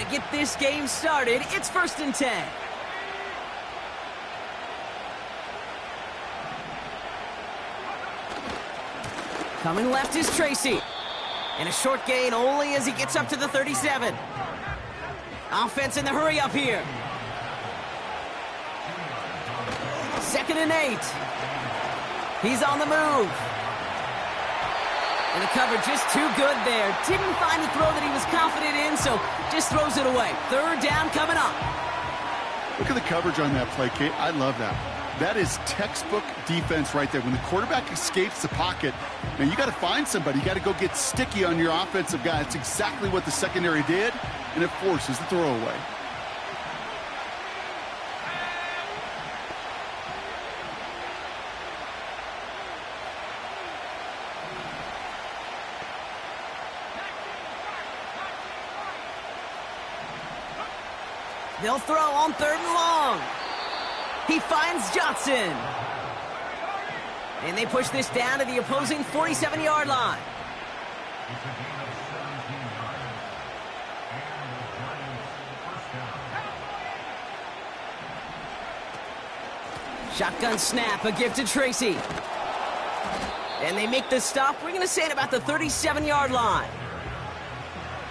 get this game started. It's 1st and 10. Coming left is Tracy. And a short gain only as he gets up to the 37. Offense in the hurry up here. 2nd and 8. He's on the move. And the coverage just too good there. Didn't find the throw that he was confident in, so just throws it away. 3rd down coming up. Look at the coverage on that play, Kate. I love that. That is textbook defense right there. When the quarterback escapes the pocket, now you got to find somebody. You got to go get sticky on your offensive guy. It's exactly what the secondary did, and it forces the throwaway. They'll throw on 3rd and long. He finds Johnson. And they push this down to the opposing 47-yard line. Shotgun snap, a give to Tracy. And they make the stop. We're going to say it about the 37-yard line.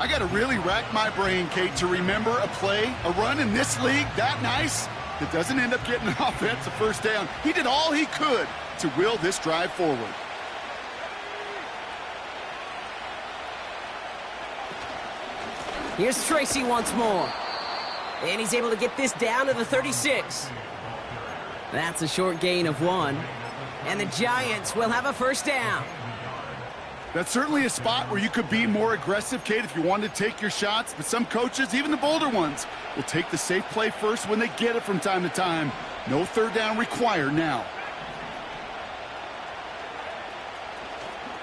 I got to really rack my brain, Kate, to remember a play, a run in this league that nice that doesn't end up getting an offensive first down. He did all he could to will this drive forward. Here's Tracy once more. And he's able to get this down to the 36. That's a short gain of 1. And the Giants will have a first down. That's certainly a spot where you could be more aggressive, Kate, if you wanted to take your shots. But some coaches, even the bolder ones, will take the safe play first when they get it from time to time. No 3rd down required now.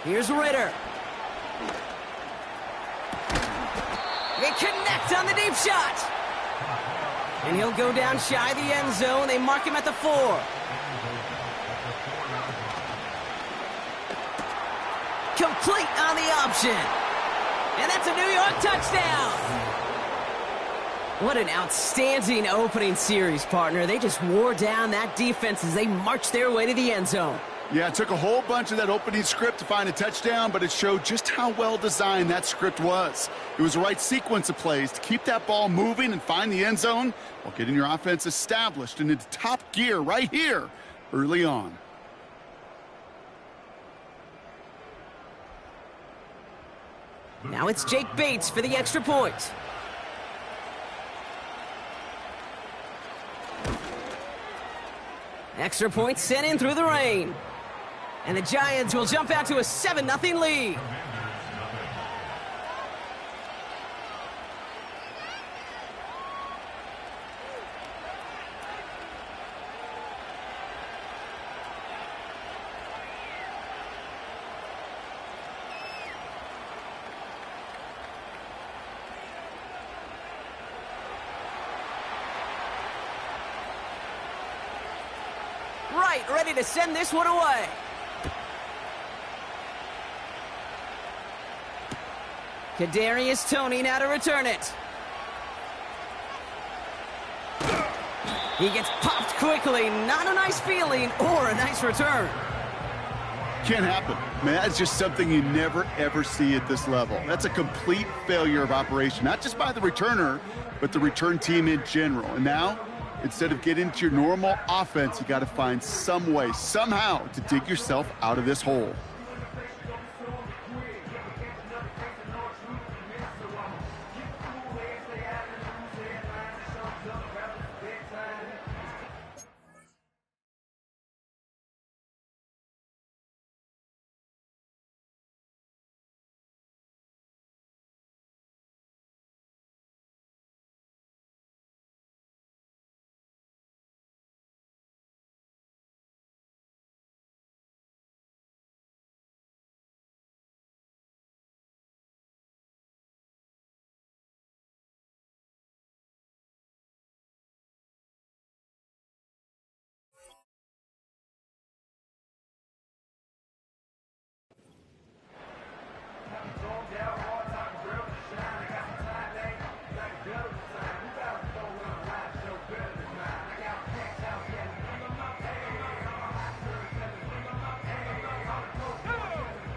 Here's Ritter. They connect on the deep shot. And he'll go down shy of the end zone. They mark him at the 4. Complete on the option. And that's a New York touchdown. What an outstanding opening series, partner. They just wore down that defense as they marched their way to the end zone. Yeah, it took a whole bunch of that opening script to find a touchdown, but it showed just how well designed that script was. It was the right sequence of plays to keep that ball moving and find the end zone while getting your offense established and into top gear right here early on. Now it's Jake Bates for the extra point. Extra point sent in through the rain. And the Giants will jump out to a 7-0 lead. Right, ready to send this one away. Kadarius Toney now to return it. He gets popped quickly. Not a nice feeling or a nice return. Can't happen. Man, that's just something you never, ever see at this level. That's a complete failure of operation, not just by the returner, but the return team in general. And now, instead of getting into your normal offense, you got to find some way, somehow, to dig yourself out of this hole.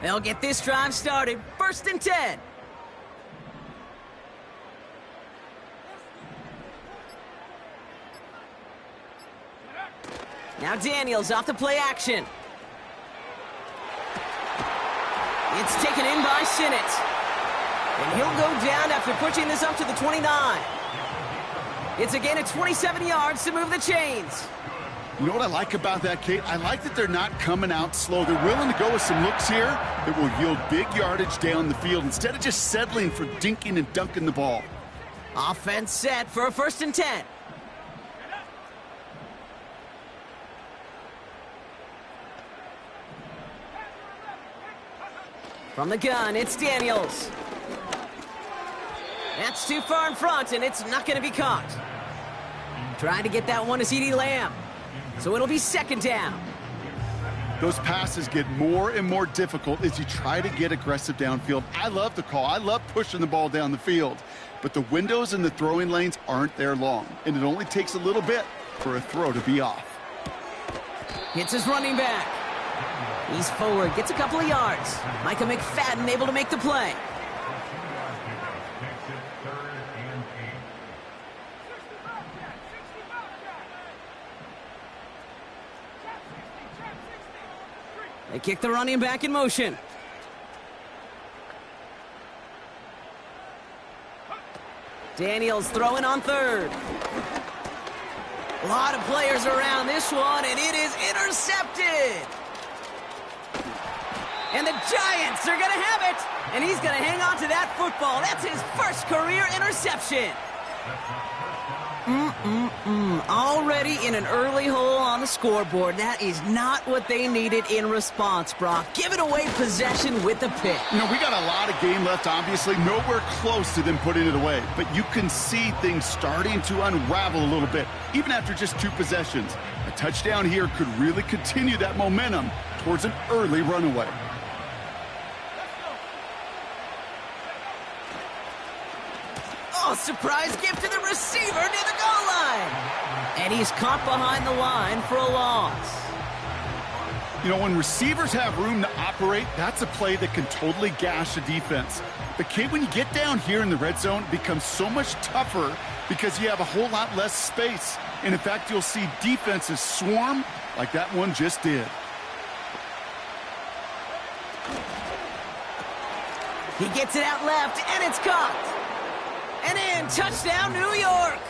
They'll get this drive started. 1st and 10. Now Daniels off the play action. It's taken in by Sinnott. And he'll go down after pushing this up to the 29. It's a gain of 27 yards to move the chains. You know what I like about that, Kate? I like that they're not coming out slow. They're willing to go with some looks here that will yield big yardage down the field instead of just settling for dinking and dunking the ball. Offense set for a 1st and 10. From the gun, it's Daniels. That's too far in front, and it's not going to be caught. Trying to get that one to CeeDee Lamb. So it'll be 2nd down. Those passes get more and more difficult as you try to get aggressive downfield. I love the call. I love pushing the ball down the field. But the windows in the throwing lanes aren't there long, and it only takes a little bit for a throw to be off. Hits his running back. He's forward, gets a couple of yards. Micah McFadden able to make the play. They kick the running back in motion. Daniels throwing on 3rd. A lot of players around this one, and it is intercepted. And the Giants are going to have it. And he's going to hang on to that football. That's his 1st career interception. Already in an early hole on the scoreboard. That is not what they needed in response, Brock. Giving away possession with the pick. You know, we got a lot of game left, obviously. Nowhere close to them putting it away. But you can see things starting to unravel a little bit, even after just 2 possessions. A touchdown here could really continue that momentum towards an early runaway. Oh, surprise gift to the receiver near the goal line. And he's caught behind the line for a loss. You know, when receivers have room to operate, that's a play that can totally gash a defense. But, Kate, when you get down here in the red zone, it becomes so much tougher because you have a whole lot less space. And, in fact, you'll see defenses swarm like that one just did. He gets it out left, and it's caught. And in, touchdown, New York.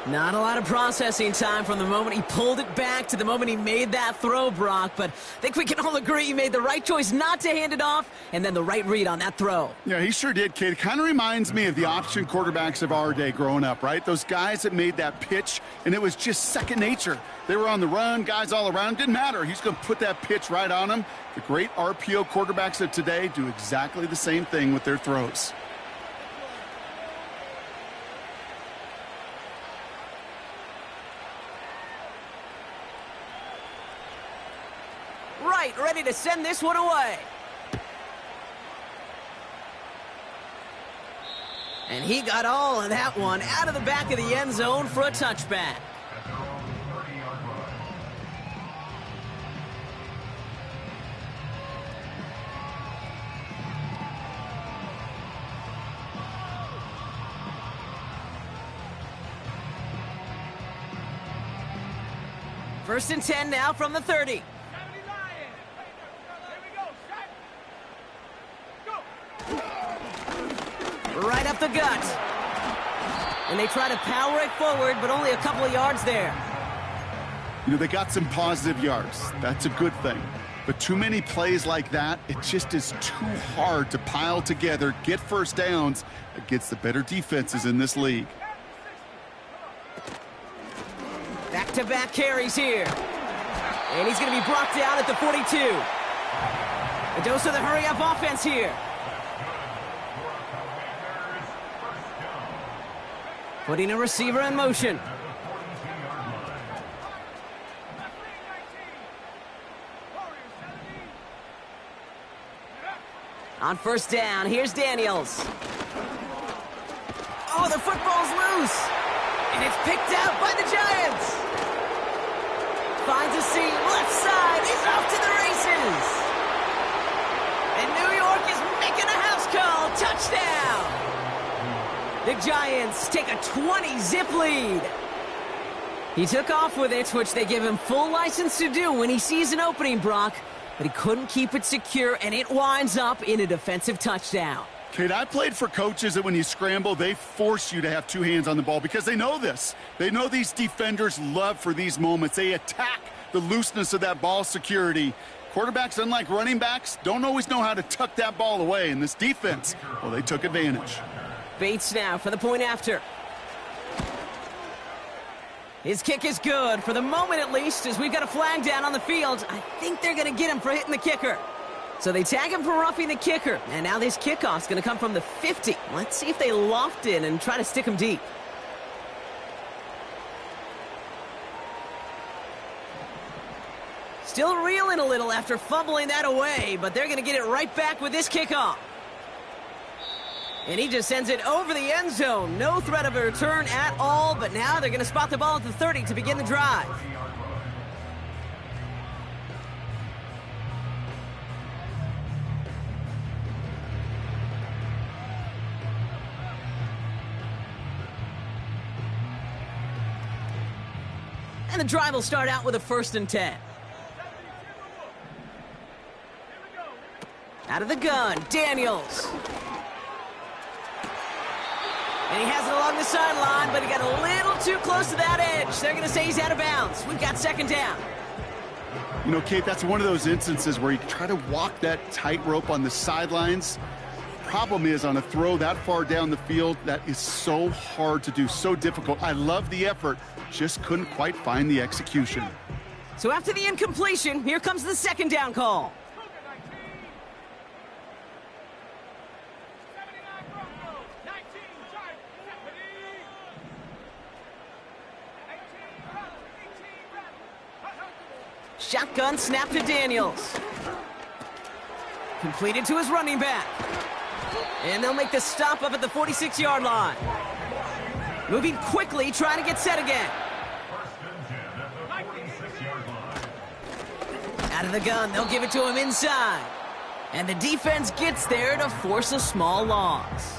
Not a lot of processing time from the moment he pulled it back to the moment he made that throw, Brock. But I think we can all agree he made the right choice not to hand it off, and then the right read on that throw. Yeah, he sure did, Kate. It kind of reminds me of the option quarterbacks of our day growing up, right? Those guys that made that pitch, and it was just second nature. They were on the run, guys all around. Didn't matter. He's going to put that pitch right on them. The great RPO quarterbacks of today do exactly the same thing with their throws. Right, ready to send this one away. And he got all of that one out of the back of the end zone for a touchback. First and 10 now from the 30. Right up the gut. And they try to power it forward, but only a couple of yards there. You know, they got some positive yards. That's a good thing. But too many plays like that, it just is too hard to pile together, get first downs against the better defenses in this league. Back-to-back carries here. And he's going to be brought down at the 42. A dose of the hurry-up offense here. Putting a receiver in motion. On first down, here's Daniels. Oh, the football's loose. And it's picked out by the Giants. Finds a seam, left side. He's off to the races. touchdown! The Giants take a 20-zip lead. He took off with it, which they give him full license to do when he sees an opening, Brock. But he couldn't keep it secure, and it winds up in a defensive touchdown. Kate, I played for coaches that when you scramble, they force you to have two hands on the ball because they know this. They know these defenders love for these moments. They attack the looseness of that ball security. Quarterbacks, unlike running backs, don't always know how to tuck that ball away. And this defense, well, they took advantage. Bates now for the point after. His kick is good, for the moment at least, as we've got a flag down on the field. I think they're going to get him for hitting the kicker. So they tag him for roughing the kicker, and now this kickoff's going to come from the 50. Let's see if they loft in and try to stick him deep. Still reeling a little after fumbling that away, but they're going to get it right back with this kickoff. And he just sends it over the end zone. No threat of a return at all, but now they're going to spot the ball at the 30 to begin the drive. And the drive will start out with a 1st and 10. Out of the gun, Daniels. And he has it along the sideline, but he got a little too close to that edge. They're going to say he's out of bounds. We've got 2nd down. You know, Kate, that's one of those instances where you try to walk that tightrope on the sidelines. Problem is, on a throw that far down the field, that is so hard to do, so difficult. I love the effort, just couldn't quite find the execution. So after the incompletion, here comes the 2nd down call. Shotgun snap to Daniels. Completed to his running back. And they'll make the stop up at the 46-yard line. Moving quickly, trying to get set again. Out of the gun, they'll give it to him inside. And the defense gets there to force a small loss.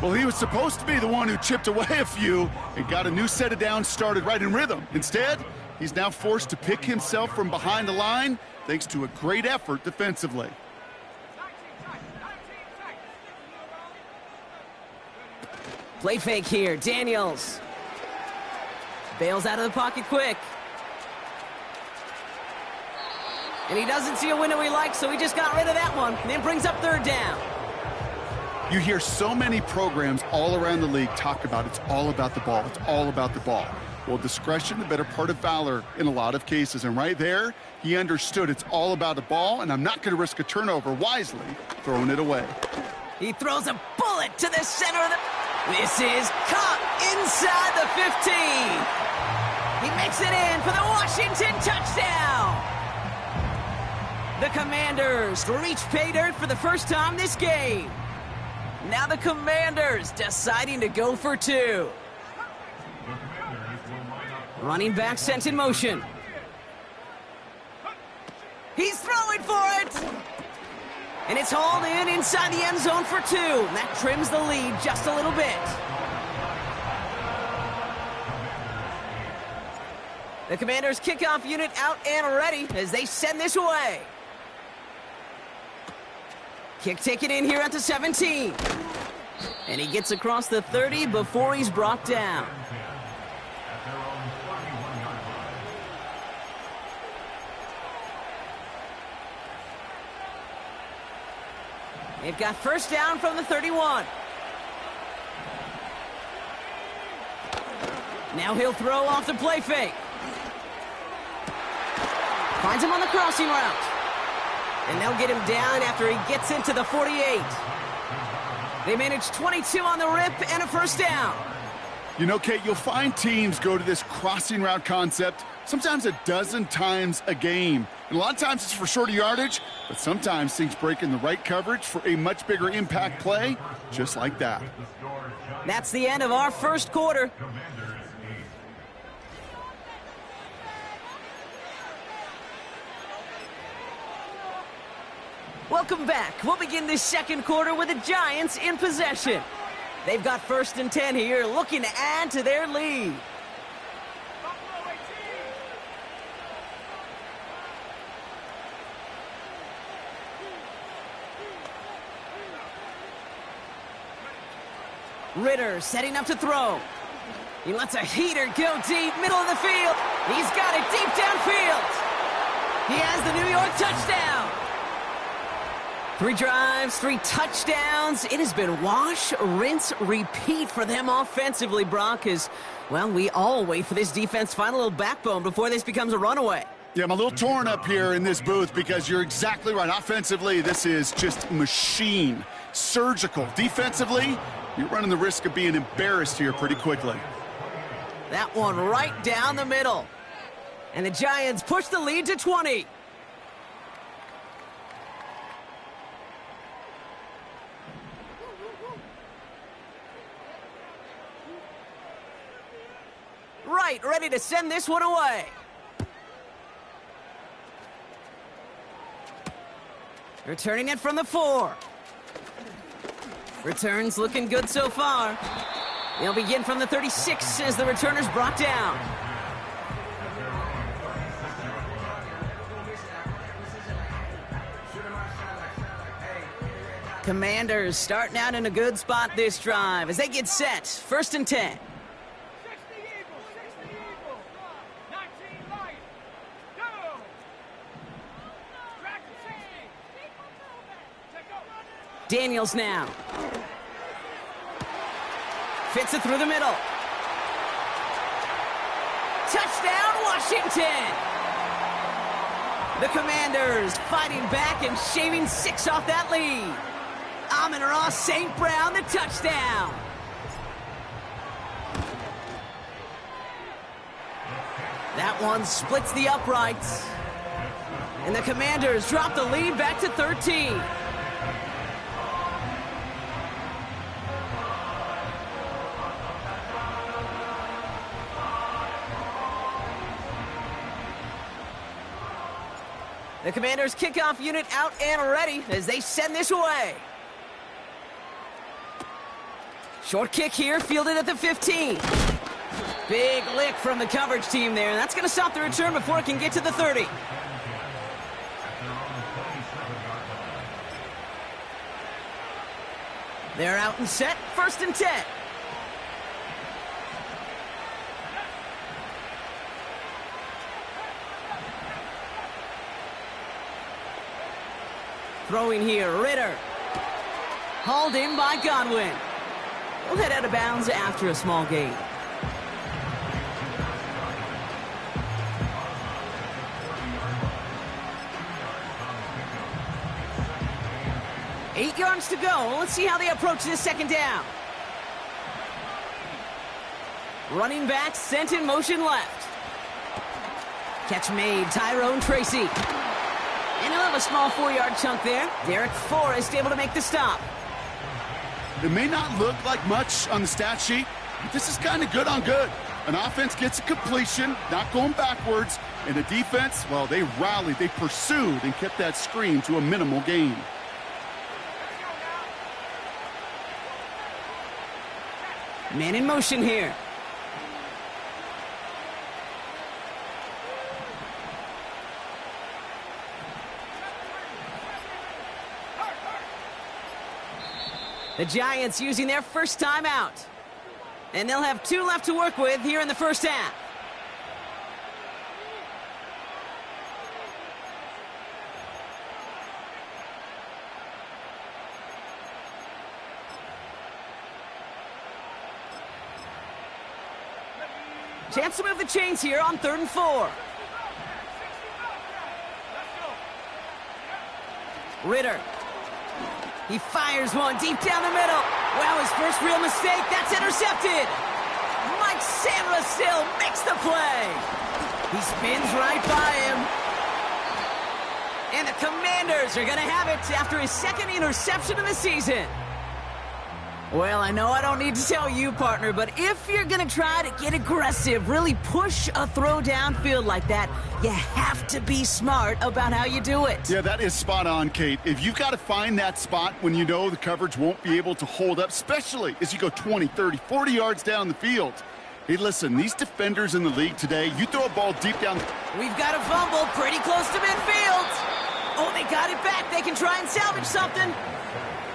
Well, he was supposed to be the one who chipped away a few and got a new set of downs started right in rhythm. Instead, he's now forced to pick himself from behind the line thanks to a great effort defensively. Play fake here, Daniels. Bails out of the pocket quick. And he doesn't see a window he likes, so he just got rid of that one. And then brings up 3rd down. You hear so many programs all around the league talk about it's all about the ball. It's all about the ball. Well, discretion, the better part of valor in a lot of cases. And right there, he understood it's all about the ball, and I'm not going to risk a turnover, wisely throwing it away. He throws a bullet to the center of the... This is caught inside the 15. He makes it in for the Washington touchdown. The Commanders reach pay dirt for the first time this game. Now the Commanders deciding to go for 2. Running back sent in motion. He's throwing for it. And it's hauled in inside the end zone for 2. And that trims the lead just a little bit. The Commanders' kickoff unit out and ready as they send this away. Kick taken in here at the 17. And he gets across the 30 before he's brought down. They've got 1st down from the 31. Now he'll throw off the play fake. Finds him on the crossing route. And they'll get him down after he gets into the 48. They manage 22 on the rip and a 1st down. You know, Kate, you'll find teams go to this crossing route concept sometimes a dozen times a game. And a lot of times it's for shorter yardage, but sometimes things break in the right coverage for a much bigger impact play, just like that. That's the end of our 1st quarter. Welcome back. We'll begin this second quarter with the Giants in possession. They've got 1st and 10 here, looking to add to their lead. Ritter setting up to throw. He lets a heater go deep, middle of the field. He's got it deep downfield. He has the New York touchdown. 3 drives, 3 touchdowns. It has been wash, rinse, repeat for them offensively, Brock, as, well, we all wait for this defense to find a little backbone before this becomes a runaway. Yeah, I'm a little torn up here in this booth because you're exactly right. Offensively, this is just machine, surgical. Defensively, you're running the risk of being embarrassed here pretty quickly. That one right down the middle. And the Giants push the lead to 20. Right, ready to send this one away. Returning it from the 4. Returns looking good so far. They'll begin from the 36 as the returner's brought down. Commanders starting out in a good spot this drive as they get set. 1st and 10. Daniels now. Fits it through the middle. Touchdown, Washington! The Commanders fighting back and shaving 6 off that lead. Amon-Ra St. Brown, the touchdown. That one splits the uprights. And the Commanders drop the lead back to 13. The Commanders' kickoff unit out and ready as they send this away. Short kick here, fielded at the 15. Big lick from the coverage team there. That's going to stop the return before it can get to the 30. They're out and set, 1st and 10. Throwing here, Ritter. Hauled in by Godwin. He'll head out of bounds after a small gain. Eight yards to go. Let's see how they approach this 2nd down. Running back sent in motion left. Catch made, Tyrone Tracy. And he'll have a small 4-yard chunk there. Derek Forrest able to make the stop. It may not look like much on the stat sheet, but this is kind of good on good. An offense gets a completion, not going backwards, and the defense, well, they rallied, they pursued, and kept that screen to a minimal gain. Man in motion here. The Giants using their first time out. And they'll have 2 left to work with here in the first half. Chance to move the chains here on 3rd and 4. Ritter. He fires one deep down the middle. Wow, his first real mistake. That's intercepted. Mike Sandra still makes the play. He spins right by him. And the Commanders are going to have it after his 2nd interception of the season. Well, I know I don't need to tell you, partner, but if you're going to try to get aggressive, really push a throw downfield like that, you have to be smart about how you do it. Yeah, that is spot on, Kate. If you've got to find that spot when you know the coverage won't be able to hold up, especially as you go 20, 30, 40 yards down the field. Hey, listen, these defenders in the league today, you throw a ball deep down. We've got a fumble pretty close to midfield. Oh, they got it back. They can try and salvage something.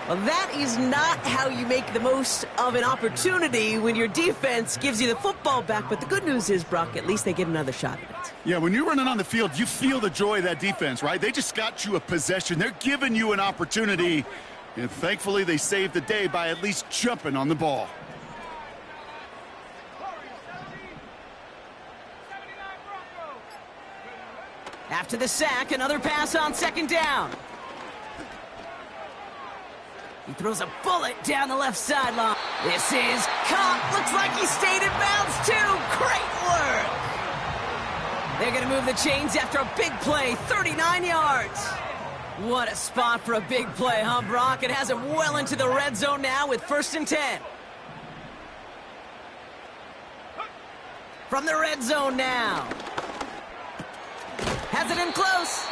Well, that is not how you make the most of an opportunity when your defense gives you the football back. But the good news is, Brock, at least they get another shot at it. Yeah, when you're running on the field, you feel the joy of that defense, right? They just got you a possession. They're giving you an opportunity. And thankfully, they saved the day by at least jumping on the ball. After the sack, another pass on second down. He throws a bullet down the left sideline. This is caught. Looks like he stayed in bounds, too. Great work. They're going to move the chains after a big play, 39 yards. What a spot for a big play, huh, Brock? It has him well into the red zone now with 1st and 10. From the red zone now. Has it in close.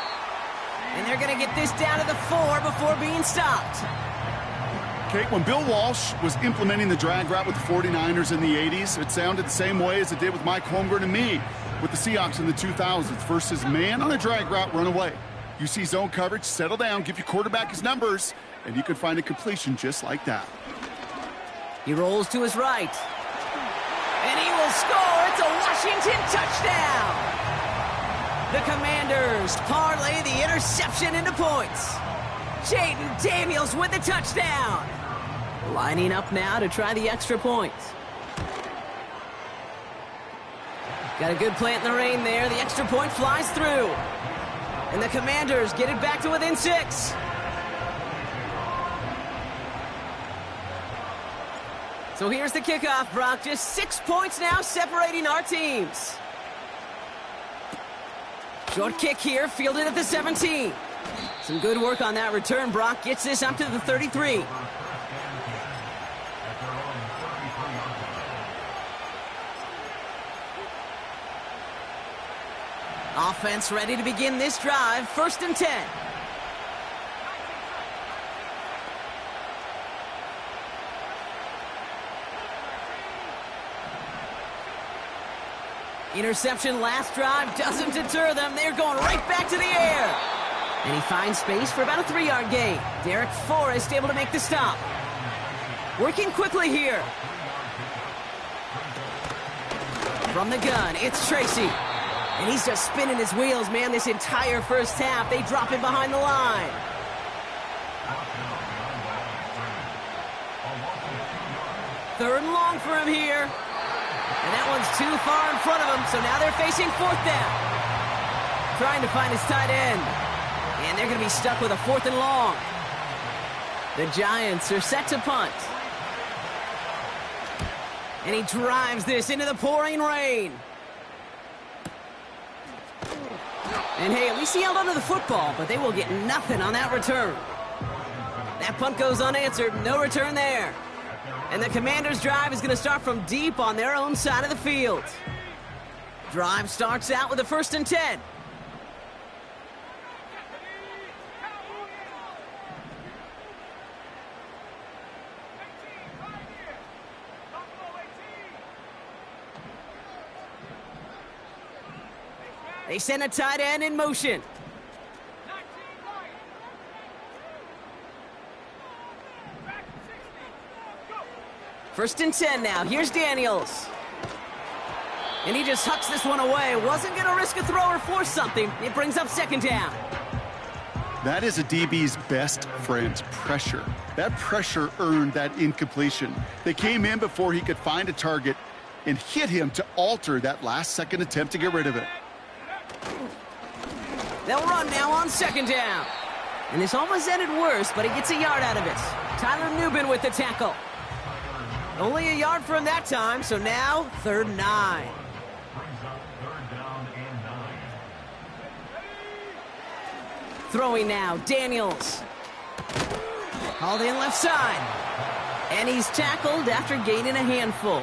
And they're going to get this down to the 4 before being stopped. Kate, when Bill Walsh was implementing the drag route with the 49ers in the 80s, it sounded the same way as it did with Mike Holmgren and me with the Seahawks in the 2000s versus man on a drag route, run away. You see zone coverage, settle down, give your quarterback his numbers, and you can find a completion just like that. He rolls to his right. And he will score. It's a Washington touchdown. The Commanders parlay the interception into points. Jaden Daniels with the touchdown. Lining up now to try the extra point. Got a good plant in the rain there. The extra point flies through. And the Commanders get it back to within 6. So here's the kickoff, Brock. Just 6 points now separating our teams. Short kick here, fielded at the 17. Some good work on that return. Brock gets this up to the 33. Offense ready to begin this drive. 1st and 10. Interception last drive doesn't deter them. They're going right back to the air. And he finds space for about a 3-yard gain. Derek Forrest able to make the stop. Working quickly here. From the gun, it's Tracy. And he's just spinning his wheels, man, this entire first half. They drop him behind the line. Third and long for him here. And that one's too far in front of him, so now they're facing 4th down. Trying to find his tight end. And they're going to be stuck with a 4th and long. The Giants are set to punt. And he drives this into the pouring rain. And hey, at least he held onto the football, but they will get nothing on that return. That punt goes unanswered, no return there. And the Commanders' drive is going to start from deep on their own side of the field. Drive starts out with a 1st and 10. They send a tight end in motion. First and 10 now. Here's Daniels. And he just hucks this one away. Wasn't going to risk a throw or force something. It brings up 2nd down. That is a DB's best friend, pressure. That pressure earned that incompletion. They came in before he could find a target and hit him to alter that last-second attempt to get rid of it. They'll run now on 2nd down. And this almost ended worse, but he gets a yard out of it. Tyler Nubin with the tackle. Only a yard for him that time, so now 3rd and 9. Throwing now, Daniels. Hauled in left side. And he's tackled after gaining a handful.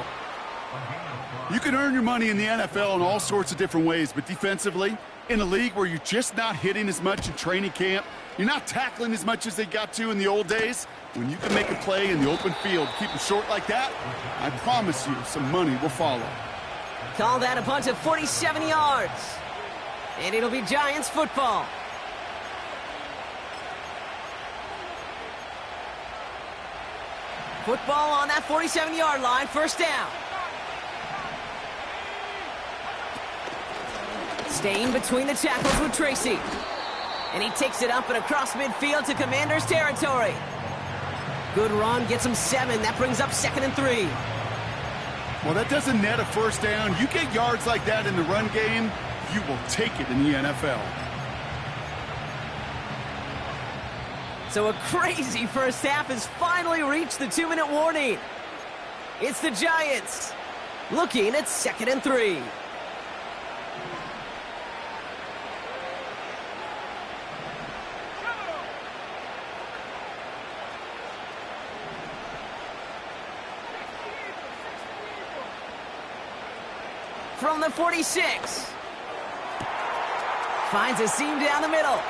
You can earn your money in the NFL in all sorts of different ways, but defensively, in a league where you're just not hitting as much in training camp, you're not tackling as much as they got to in the old days, when you can make a play in the open field, keep them short like that, I promise you some money will follow. Call that a punt of 47 yards. And it'll be Giants football. Football on that 47-yard line, first down. Staying between the tackles with Tracy. And he takes it up and across midfield to Commanders territory. Good run, gets him 7. That brings up 2nd and 3. Well, that doesn't net a first down. You get yards like that in the run game, you will take it in the NFL. So a crazy first half has finally reached the 2-minute warning. It's the Giants looking at 2nd and 3. From the 46. Finds a seam down the middle.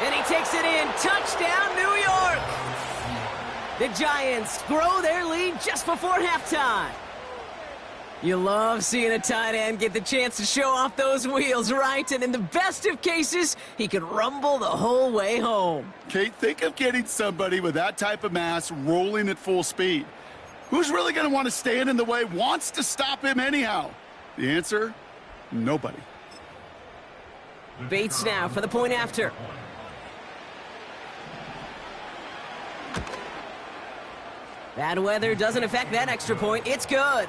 And he takes it in. Touchdown, New York! The Giants grow their lead just before halftime. You love seeing a tight end get the chance to show off those wheels, right? And in the best of cases, he could rumble the whole way home. Kate, think of getting somebody with that type of mass rolling at full speed. Who's really going to want to stand in the way, wants to stop him anyhow? The answer, nobody. Bates now for the point after. Bad weather doesn't affect that extra point. It's good.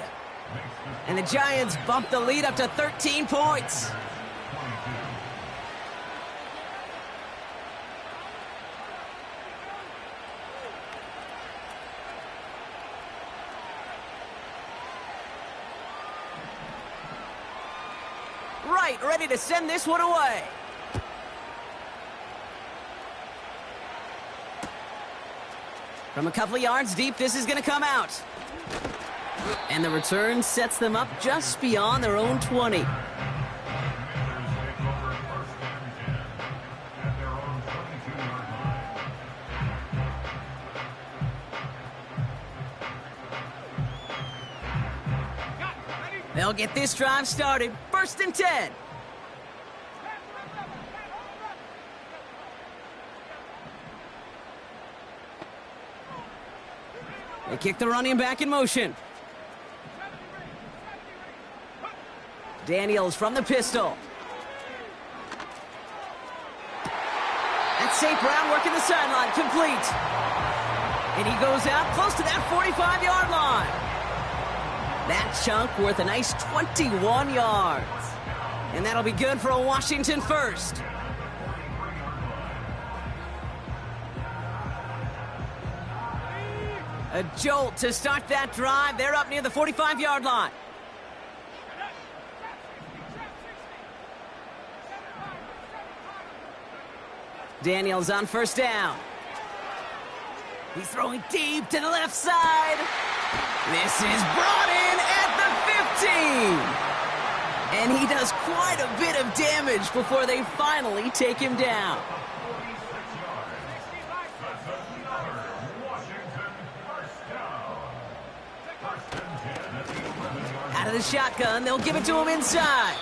And the Giants bump the lead up to 13 points. Right, ready to send this one away. From a couple of yards deep, this is going to come out. And the return sets them up just beyond their own 20. They'll get this drive started. 1st and 10. They kick the running back in motion. Daniels from the pistol. That's St. Brown working the sideline, complete. And he goes out close to that 45-yard line. That chunk worth a nice 21 yards. And that'll be good for a Washington first. A jolt to start that drive. They're up near the 45-yard line. Daniels on 1st down. He's throwing deep to the left side. This is brought in at the 15. And he does quite a bit of damage before they finally take him down. Out of the shotgun, they'll give it to him inside.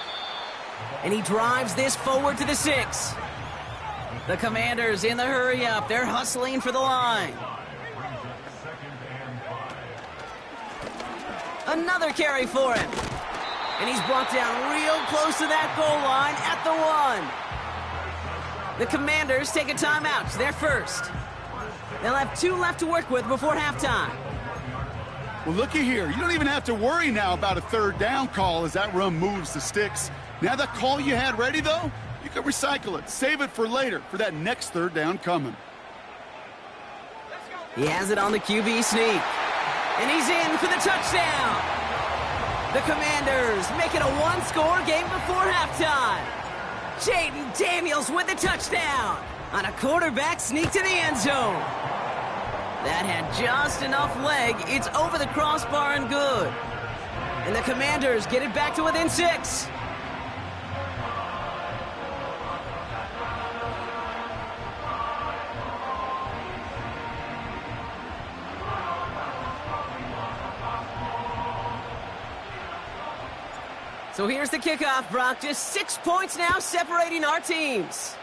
And he drives this forward to the 6. The Commanders in the hurry-up. They're hustling for the line. Another carry for him. And he's brought down real close to that goal line at the 1. The Commanders take a timeout. They're first. They'll have 2 left to work with before halftime. Well, looky here. You don't even have to worry now about a 3rd down call as that run moves the sticks. Now that call you had ready, though, you can recycle it. Save it for later for that next 3rd down coming. He has it on the QB sneak. And he's in for the touchdown. The Commanders make it a 1-score game before halftime. Jaden Daniels with the touchdown on a quarterback sneak to the end zone. That had just enough leg. It's over the crossbar and good. And the Commanders get it back to within 6. So here's the kickoff, Brock. Just 6 points now separating our teams.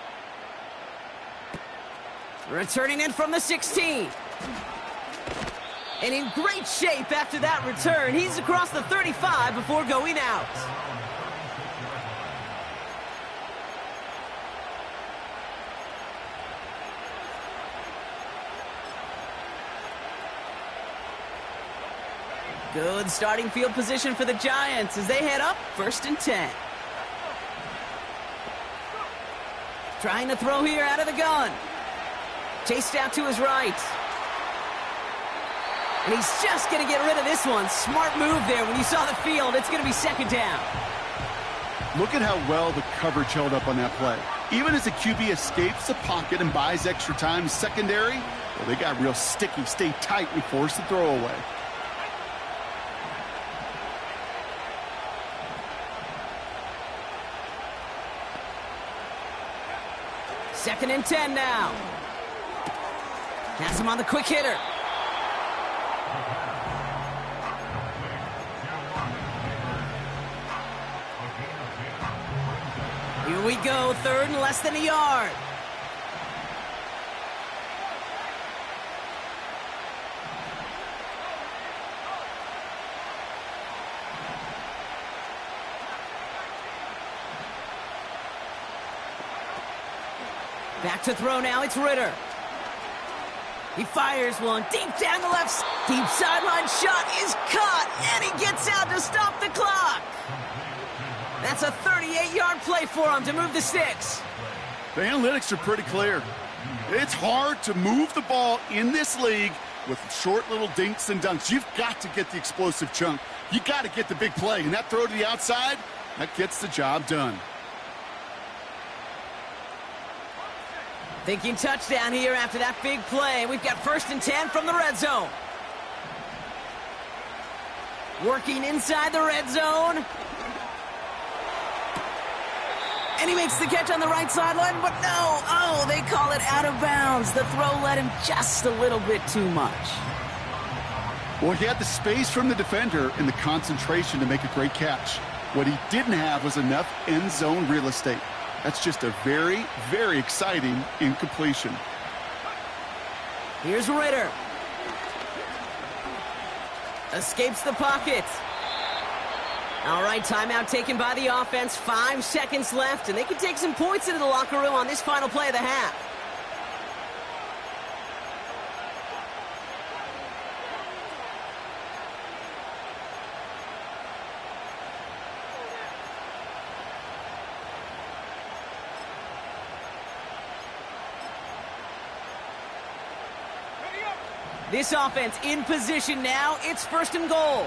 Returning in from the 16. And in great shape after that return. He's across the 35 before going out. Good starting field position for the Giants as they head up 1st and 10. Trying to throw here out of the gun. Chased out to his right. And he's just going to get rid of this one. Smart move there. When you saw the field, it's going to be 2nd down. Look at how well the coverage held up on that play. Even as the QB escapes the pocket and buys extra time secondary, well, they got real sticky. Stay tight and force the throw away. Second and 10 now. Has him on the quick hitter. Here we go, 3rd and less than a yard. Back to throw now, it's Ritter. He fires one deep down the left. Deep sideline shot is caught, and he gets out to stop the clock. That's a 38-yard play for him to move the sticks. The analytics are pretty clear. It's hard to move the ball in this league with short little dinks and dunks. You've got to get the explosive chunk. You got to get the big play, and that throw to the outside, that gets the job done. Thinking touchdown here after that big play. We've got 1st and 10 from the red zone. Working inside the red zone. And he makes the catch on the right sideline, but no. Oh, they call it out of bounds. The throw led him just a little bit too much. Well, he had the space from the defender and the concentration to make a great catch. What he didn't have was enough end zone real estate. That's just a very, very exciting incompletion. Here's Ritter. Escapes the pocket. All right, timeout taken by the offense. 5 seconds left, and they can take some points into the locker room on this final play of the half. This offense in position now. It's 1st and goal.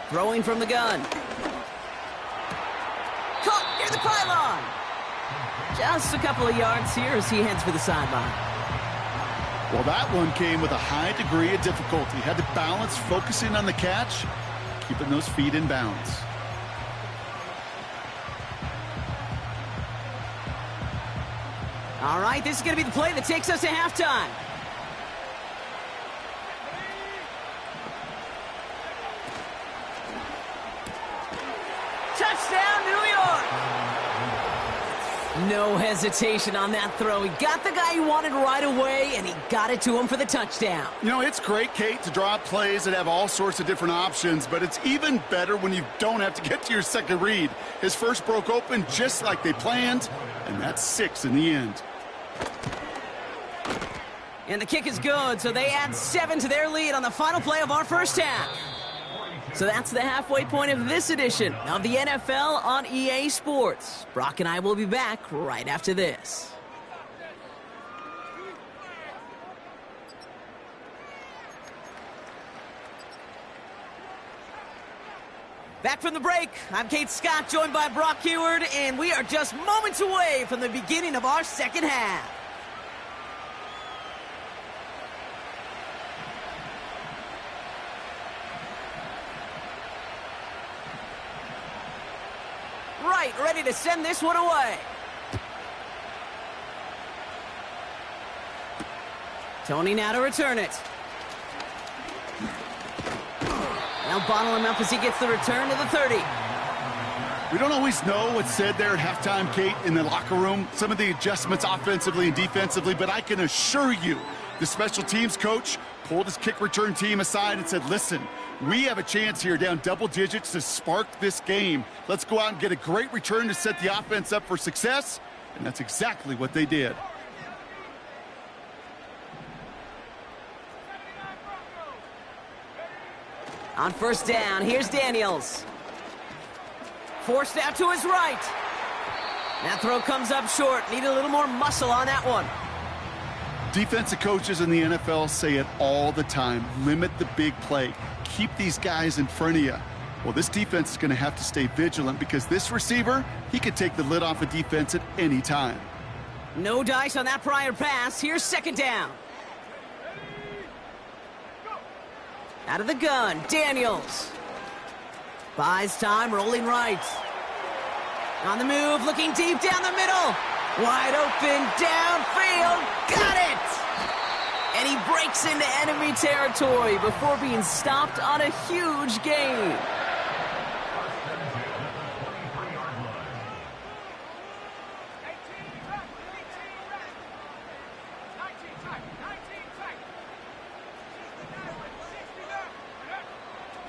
Throwing from the gun. Caught near the pylon. Just a couple of yards here as he heads for the sideline. Well, that one came with a high degree of difficulty. Had to balance focusing on the catch, keeping those feet in bounds. All right, this is going to be the play that takes us to halftime. Touchdown, New York! No hesitation on that throw. He got the guy he wanted right away, and he got it to him for the touchdown. You know, it's great, Kate, to draw up plays that have all sorts of different options, but it's even better when you don't have to get to your second read. His first broke open just like they planned, and that's 6 in the end. And the kick is good, so they add 7 to their lead on the final play of our first half. So that's the halfway point of this edition of the NFL on EA Sports. Brock and I will be back right after this. Back from the break, I'm Kate Scott, joined by Brock Heward, and we are just moments away from the beginning of our second half. Right, ready to send this one away. Tony now to return it. Now bottle him up as he gets the return to the 30. We don't always know what's said there at halftime, Kate, in the locker room. Some of the adjustments offensively and defensively, but I can assure you the special teams coach pulled his kick return team aside and said, listen, we have a chance here down double digits to spark this game. Let's go out and get a great return to set the offense up for success, and that's exactly what they did. On first down, here's Daniels. Forced out to his right. That throw comes up short. Need a little more muscle on that one. Defensive coaches in the NFL say it all the time. Limit the big play. Keep these guys in front of you. Well, this defense is going to have to stay vigilant because this receiver, he could take the lid off a defense at any time. No dice on that prior pass. Here's second down. Out of the gun, Daniels. Buys time, rolling right. On the move, looking deep down the middle. Wide open, downfield, got it! And he breaks into enemy territory before being stopped on a huge gain.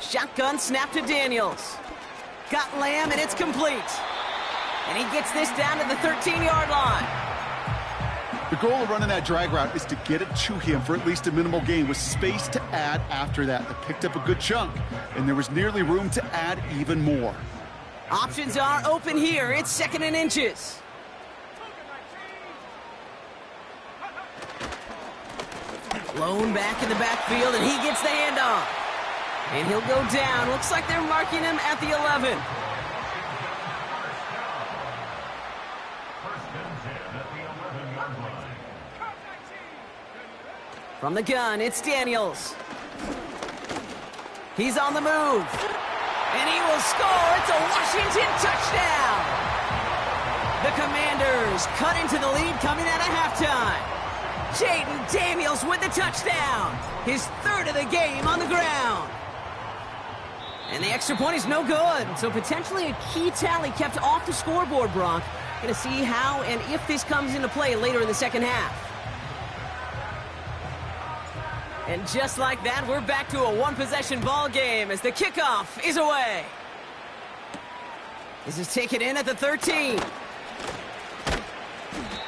Shotgun snap to Daniels. Got Lamb, and it's complete. And he gets this down to the 13-yard line. The goal of running that drag route is to get it to him for at least a minimal gain with space to add after that. They picked up a good chunk, and there was nearly room to add even more. Options are open here. It's second and inches. Blown back in the backfield, and he gets the handoff. And he'll go down. Looks like they're marking him at the 11. From the gun, it's Daniels. He's on the move. And he will score. It's a Washington touchdown. The Commanders cut into the lead coming out of halftime. Jaden Daniels with the touchdown. His third of the game on the ground. And the extra point is no good. So potentially a key tally kept off the scoreboard, Brock. Going to see how and if this comes into play later in the second half. And just like that, we're back to a one-possession ball game as the kickoff is away. This is taken in at the 13.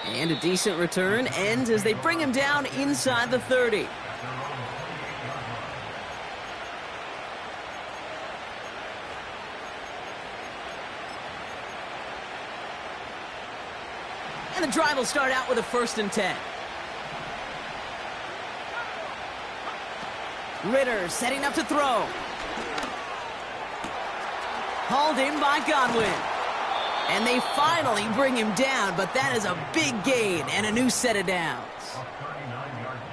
And a decent return ends as they bring him down inside the 30. And the drive will start out with a 1st and 10. Ritter setting up to throw. Hauled in by Godwin. And they finally bring him down, but that is a big gain and a new set of downs.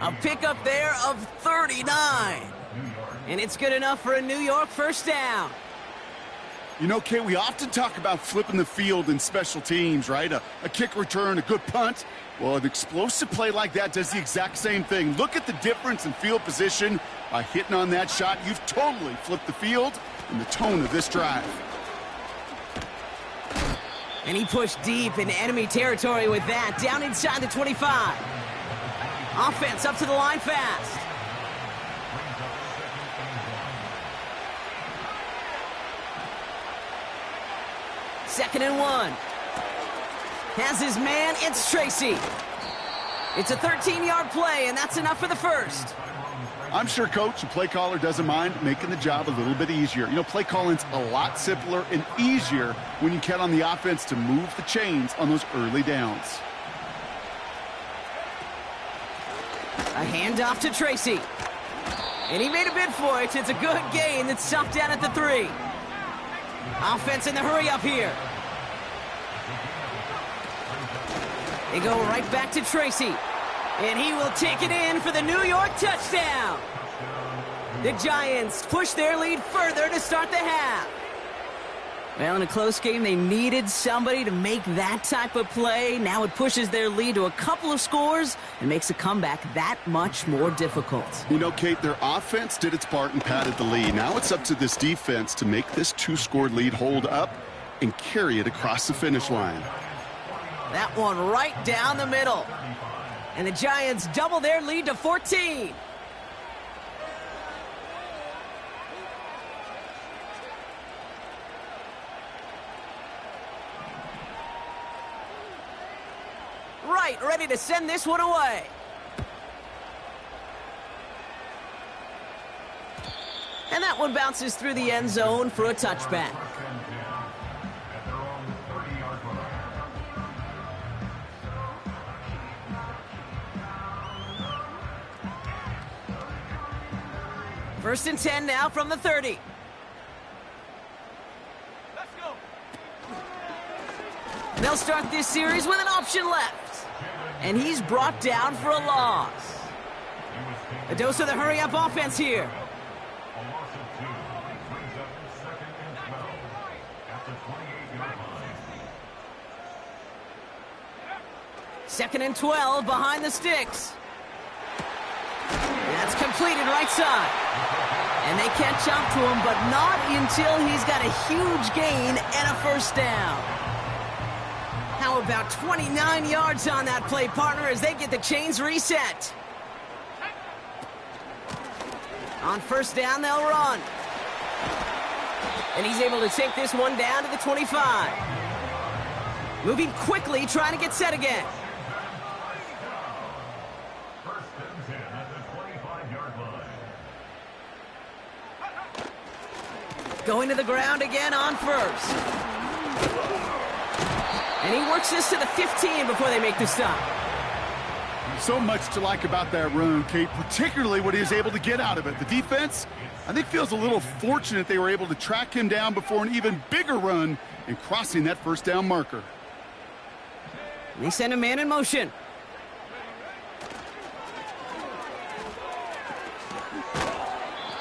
A pickup there of 39. And it's good enough for a New York first down. You know, Kate, we often talk about flipping the field in special teams, right? A kick return, a good punt. Well, an explosive play like that does the exact same thing. Look at the difference in field position. By hitting on that shot, you've totally flipped the field and the tone of this drive. And he pushed deep into enemy territory with that, down inside the 25. Offense up to the line fast. Second and 1. Has his man, it's Tracy. It's a 13-yard play, and that's enough for the first. I'm sure coach and play caller doesn't mind making the job a little bit easier. You know, play calling's a lot simpler and easier when you count on the offense to move the chains on those early downs. A handoff to Tracy. And he made a bid for it. It's a good gain that's stopped down at the 3. Offense in the hurry up here. They go right back to Tracy. And he will take it in for the New York touchdown. The Giants push their lead further to start the half. Well, in a close game, they needed somebody to make that type of play. Now it pushes their lead to a couple of scores and makes a comeback that much more difficult. You know, Kate, their offense did its part and padded the lead. Now it's up to this defense to make this two-score lead hold up and carry it across the finish line. That one right down the middle. And the Giants double their lead to 14. Right, ready to send this one away. And that one bounces through the end zone for a touchback. First and 10 now from the 30. Let's go. They'll start this series with an option left. And he's brought down for a loss. A dose of the hurry-up offense here. Second and 12 behind the sticks. That's completed right side. And they catch up to him, but not until he's got a huge gain and a first down. How about 29 yards on that play, partner, as they get the chains reset. On first down, they'll run. And he's able to take this one down to the 25. Moving quickly, trying to get set again. Going to the ground again on first. And he works this to the 15 before they make the stop. So much to like about that run, Kate, particularly what he was able to get out of it. The defense, I think, feels a little fortunate they were able to track him down before an even bigger run and crossing that first down marker. They send a man in motion.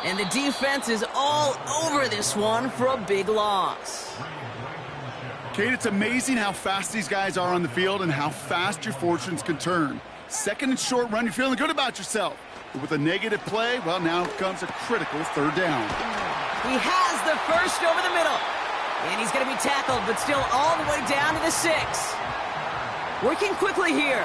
And the defense is all over this one for a big loss. Kate, it's amazing how fast these guys are on the field and how fast your fortunes can turn. Second and short run, you're feeling good about yourself. But with a negative play, well, now comes a critical third down. He has the first over the middle. And he's going to be tackled, but still all the way down to the 6. Working quickly here.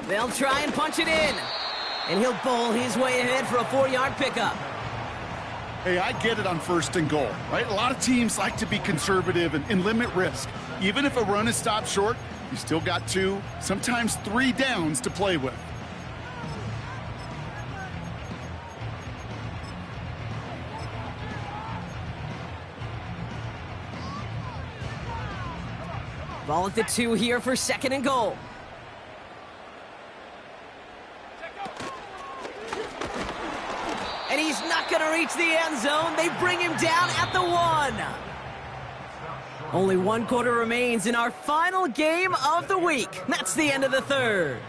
They'll try and punch it in. And he'll bowl his way ahead for a 4-yard pickup. Hey, I get it on first and goal, right? A lot of teams like to be conservative and limit risk. Even if a run is stopped short, you still got 2, sometimes 3 downs to play with. Ball at the 2 here for second and goal. And he's not going to reach the end zone. They bring him down at the 1. Only 1 quarter remains in our final game of the week. That's the end of the third.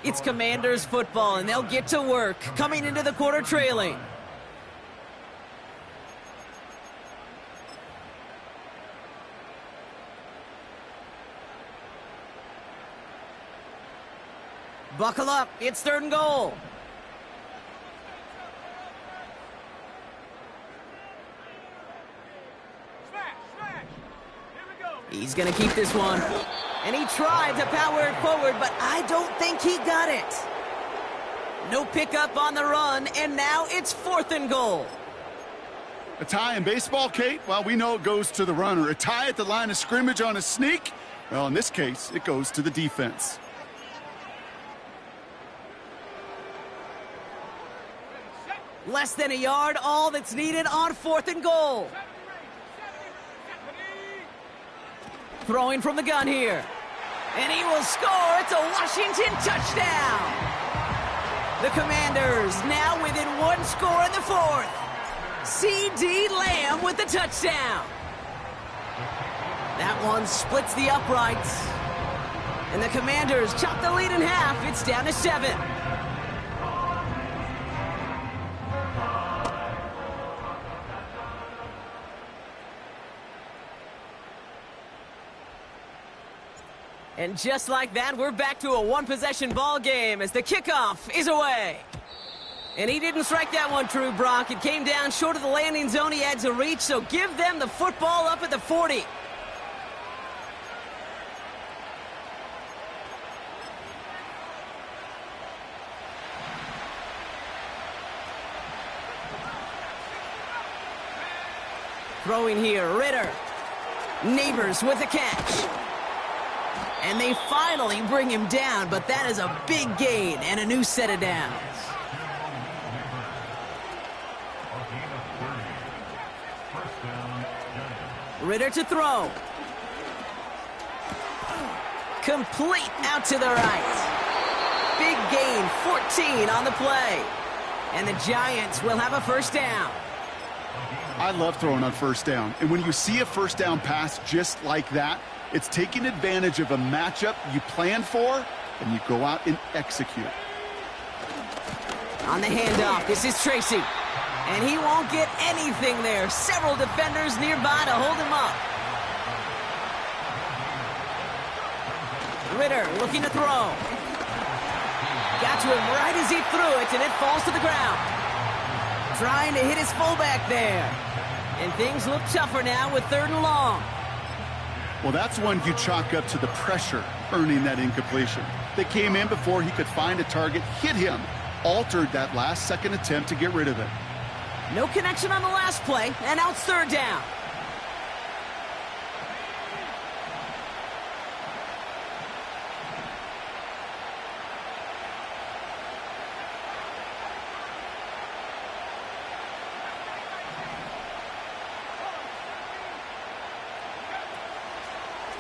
It's Commanders football, and they'll get to work coming into the quarter trailing. Buckle up. It's third and goal. He's going to keep this one. And he tried to power it forward, but I don't think he got it. No pickup on the run, and now it's fourth and goal. A tie in baseball, Kate? Well, we know it goes to the runner. A tie at the line of scrimmage on a sneak? Well, in this case, it goes to the defense. Less than a yard, all that's needed on fourth and goal. Throwing from the gun here. And he will score. It's a Washington touchdown. The Commanders now within one score in the fourth. C.D. Lamb with the touchdown. That one splits the uprights. And the Commanders chop the lead in half. It's down to 7. And just like that, we're back to a one-possession ball game as the kickoff is away. And he didn't strike that one true, Brock. It came down short of the landing zone. He had to reach, so give them the football up at the 40. Throwing here, Ritter. Neighbors with the catch. And they finally bring him down, but that is a big gain and a new set of downs. Ritter to throw. Complete out to the right. Big gain, 14 on the play. And the Giants will have a first down. I love throwing on first down. And when you see a first down pass just like that, it's taking advantage of a matchup you plan for, and you go out and execute. On the handoff, this is Tracy. And he won't get anything there. Several defenders nearby to hold him up. Ritter looking to throw. Got to him right as he threw it, and it falls to the ground. Trying to hit his fullback there. And things look tougher now with 3rd and long. Well, that's one you chalk up to the pressure earning that incompletion. They came in before he could find a target, hit him, altered that last-second attempt to get rid of it. No connection on the last play, and now it's 3rd down.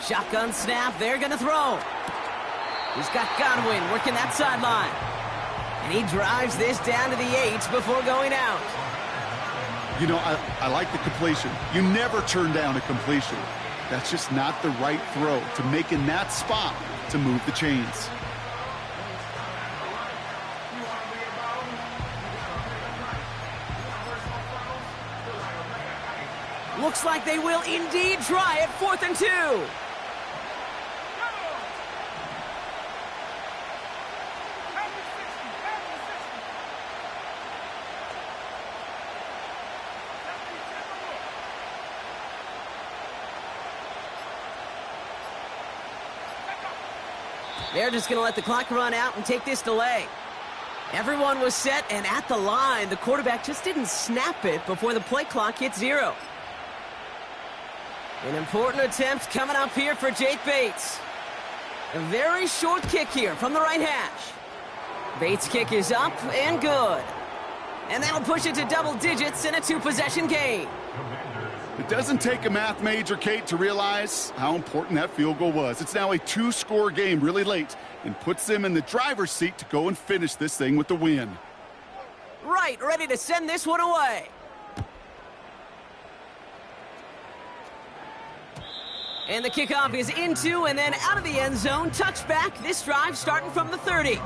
Shotgun snap, they're going to throw. He's got Godwin working that sideline. And he drives this down to the 8 before going out. You know, I like the completion. You never turn down a completion. That's just not the right throw to make in that spot to move the chains. Looks like they will indeed try it. 4th and 2. They're just going to let the clock run out and take this delay. Everyone was set and at the line. The quarterback just didn't snap it before the play clock hit 0. An important attempt coming up here for Jake Bates. A very short kick here from the right hash. Bates' kick is up and good. And that'll push it to double digits in a 2-possession game. It doesn't take a math major, Kate, to realize how important that field goal was. It's now a 2-score game really late and puts them in the driver's seat to go and finish this thing with the win. Right, ready to send this one away. And the kickoff is into and then out of the end zone. Touchback, this drive starting from the 30.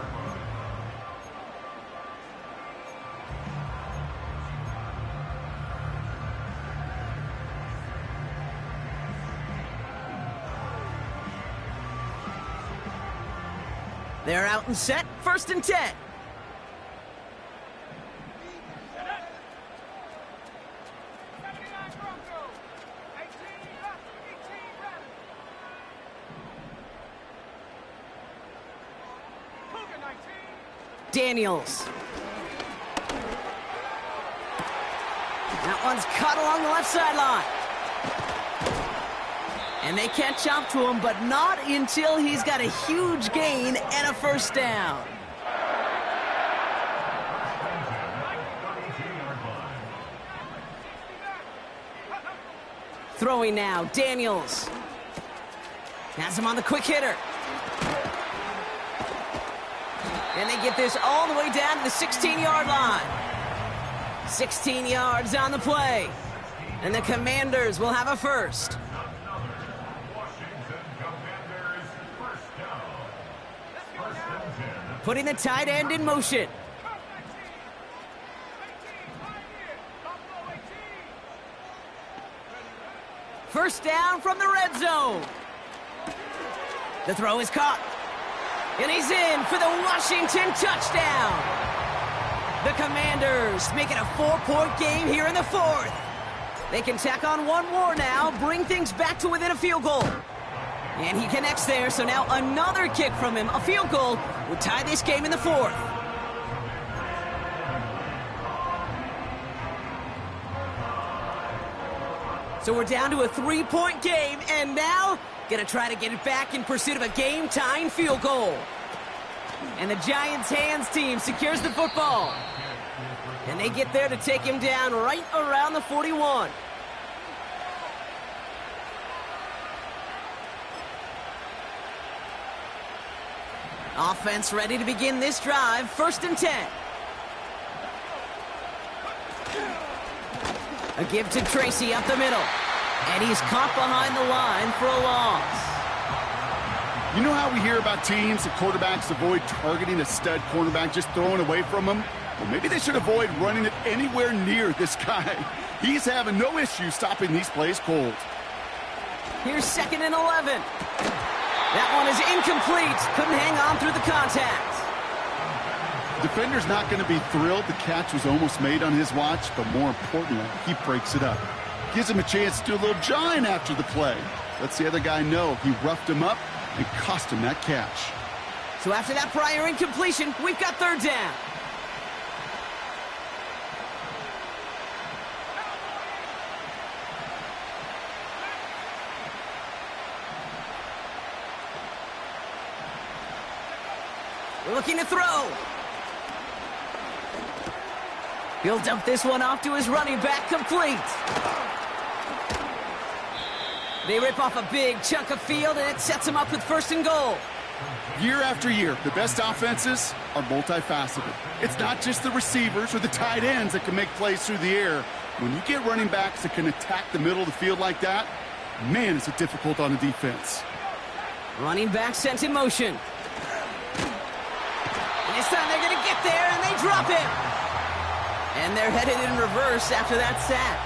They're out and set, 1st and 10. Daniels. That one's cut along the left sideline. And they catch up to him, but not until he's got a huge gain and a first down. Throwing now, Daniels. Has him on the quick hitter. And they get this all the way down to the 16-yard line. 16 yards on the play. And the Commanders will have a first. Putting the tight end in motion. First down from the red zone. The throw is caught. And he's in for the Washington touchdown. The Commanders make it a 4-point game here in the fourth. They can tack on one more now, bring things back to within a field goal. And he connects there, so now another kick from him. A field goal would tie this game in the fourth. So we're down to a 3-point game, and now gonna try to get it back in pursuit of a game-tying field goal. And the Giants' hands team secures the football. And they get there to take him down right around the 41. Offense ready to begin this drive. 1st and 10. A give to Tracy up the middle. And he's caught behind the line for a loss. You know how we hear about teams and quarterbacks avoid targeting a stud cornerback, just throwing away from him? Well, maybe they should avoid running it anywhere near this guy. He's having no issue stopping these plays cold. Here's 2nd and 11. That one is incomplete. Couldn't hang on through the contact. The defender's not going to be thrilled the catch was almost made on his watch, but more importantly, he breaks it up. Gives him a chance to do a little jawing after the play. Lets the other guy know he roughed him up and cost him that catch. So after that prior incompletion, we've got 3rd down. Looking to throw. He'll dump this one off to his running back, complete. They rip off a big chunk of field, and it sets him up with 1st and goal. Year after year, the best offenses are multifaceted. It's not just the receivers or the tight ends that can make plays through the air. When you get running backs that can attack the middle of the field like that, man, is it difficult on the defense. Running back sent in motion. This time they're going to get there, and they drop him. And they're headed in reverse after that sack.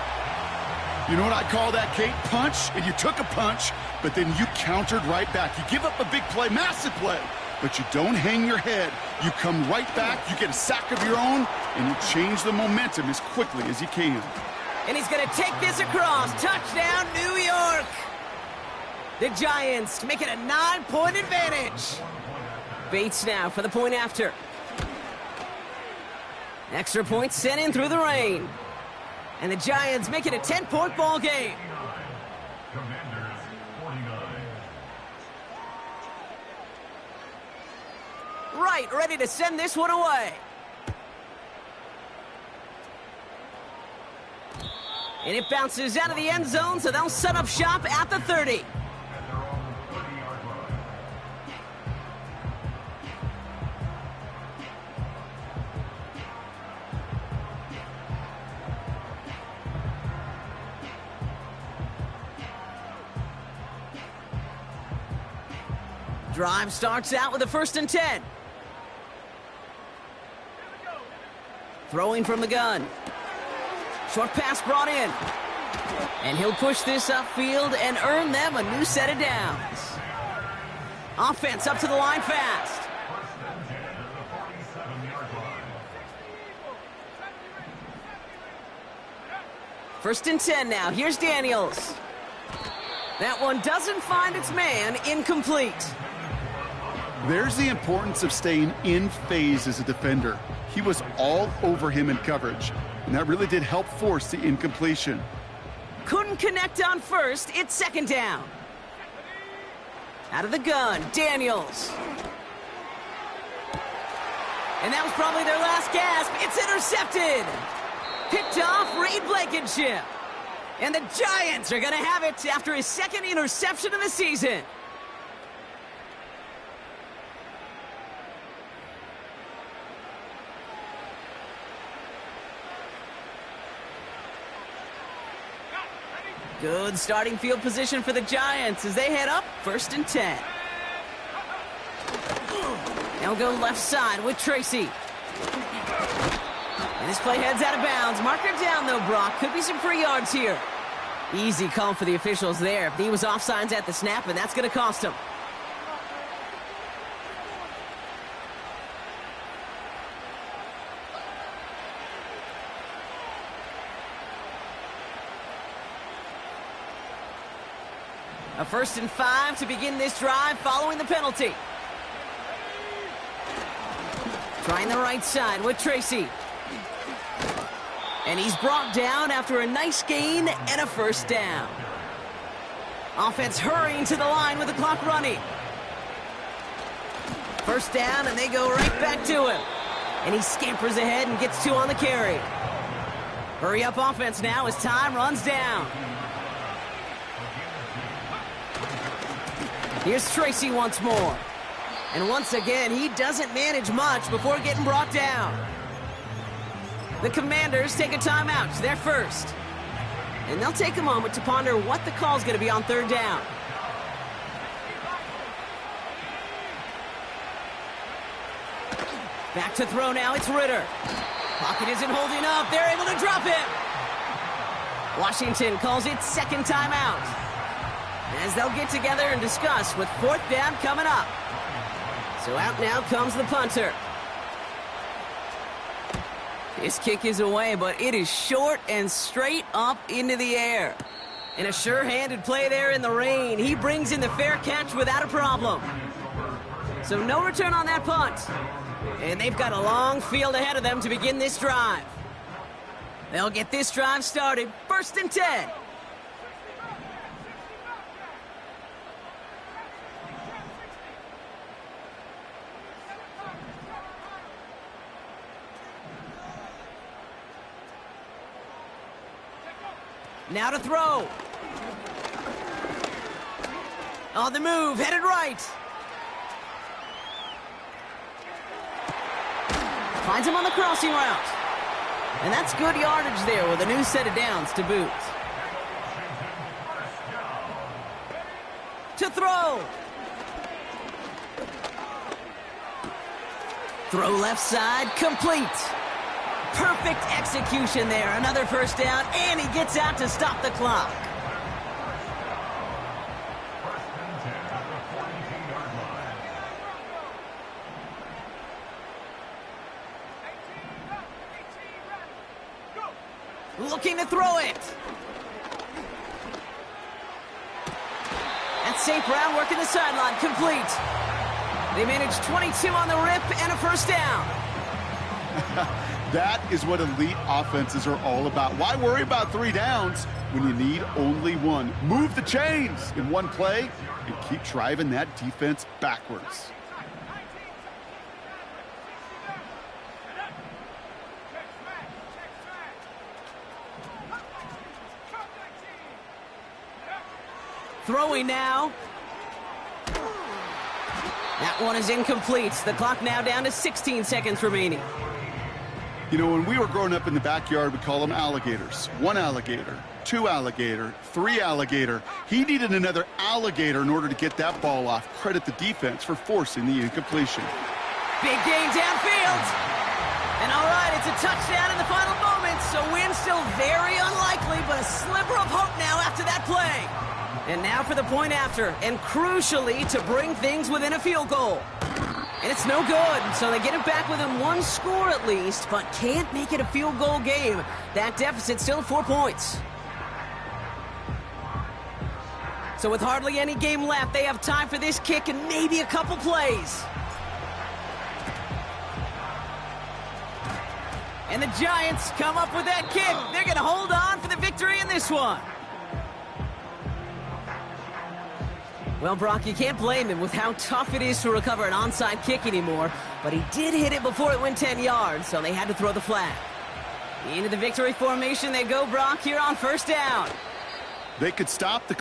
You know what I call that, Kate? Punch, and you took a punch, but then you countered right back. You give up a big play, massive play, but you don't hang your head. You come right back, you get a sack of your own, and you change the momentum as quickly as you can. And he's going to take this across. Touchdown, New York. The Giants make it a 9-point advantage. Bates now for the point after. Extra point sent in through the rain. And the Giants make it a 10-point ball game. Commanders 49. Right, ready to send this one away. And it bounces out of the end zone, so they'll set up shop at the 30. Drive starts out with a 1st and 10. Throwing from the gun. Short pass brought in. And he'll push this upfield and earn them a new set of downs. Offense up to the line fast. First and 10 now. Here's Daniels. That one doesn't find its man. Incomplete. There's the importance of staying in phase as a defender. He was all over him in coverage, and that really did help force the incompletion. Couldn't connect on first. It's 2nd down. Out of the gun, Daniels. And that was probably their last gasp. It's intercepted. Picked off Reed Blankenship. And the Giants are going to have it after his 2nd interception of the season. Good starting field position for the Giants as they head up 1st and 10. They'll go left side with Tracy. And this play heads out of bounds. Marker down, though, Brock. Could be some free yards here. Easy call for the officials there. He was offsides at the snap, and that's going to cost him. A 1st and 5 to begin this drive following the penalty. Trying the right side with Tracy. And he's brought down after a nice gain and a 1st down. Offense hurrying to the line with the clock running. 1st down, and they go right back to him. And he scampers ahead and gets 2 on the carry. Hurry up offense now as time runs down. Here's Tracy once more. And once again, he doesn't manage much before getting brought down. The Commanders take a timeout. They're first. And they'll take a moment to ponder what the call's going to be on 3rd down. Back to throw now. It's Ritter. Pocket isn't holding up. They're able to drop it. Washington calls it 2nd timeout, as they'll get together and discuss with 4th down coming up. So out now comes the punter. His kick is away, but it is short and straight up into the air. And a sure-handed play there in the rain. He brings in the fair catch without a problem. So no return on that punt. And they've got a long field ahead of them to begin this drive. They'll get this drive started 1st and 10. Now to throw. On the move, headed right. Finds him on the crossing route. And that's good yardage there with a new set of downs to boot. To throw. Throw left side, complete. Perfect execution there. Another 1st down, and he gets out to stop the clock. Looking to throw it. That's St. Brown working the sideline, complete. They managed 22 on the rip and a 1st down. That is what elite offenses are all about. Why worry about 3 downs when you need only 1? Move the chains in one play and keep driving that defense backwards. Throwing now. That one is incomplete. The clock now down to 16 seconds remaining. You know, when we were growing up in the backyard, we call them alligators. 1 alligator, 2 alligator, 3 alligator. He needed another alligator in order to get that ball off. Credit the defense for forcing the incompletion. Big gain downfield. And all right, it's a touchdown in the final moments. So win still very unlikely, but a sliver of hope now after that play. And now for the point after, and crucially to bring things within a field goal. And it's no good, so they get it back within 1 score at least, but can't make it a field goal game. That deficit still 4 points. So with hardly any game left, they have time for this kick and maybe a couple plays. And the Giants come up with that kick. They're going to hold on for the victory in this one. Well, Brock, you can't blame him with how tough it is to recover an onside kick anymore, but he did hit it before it went 10 yards, so they had to throw the flag. Into the victory formation they go, Brock, here on 1st down. They could stop the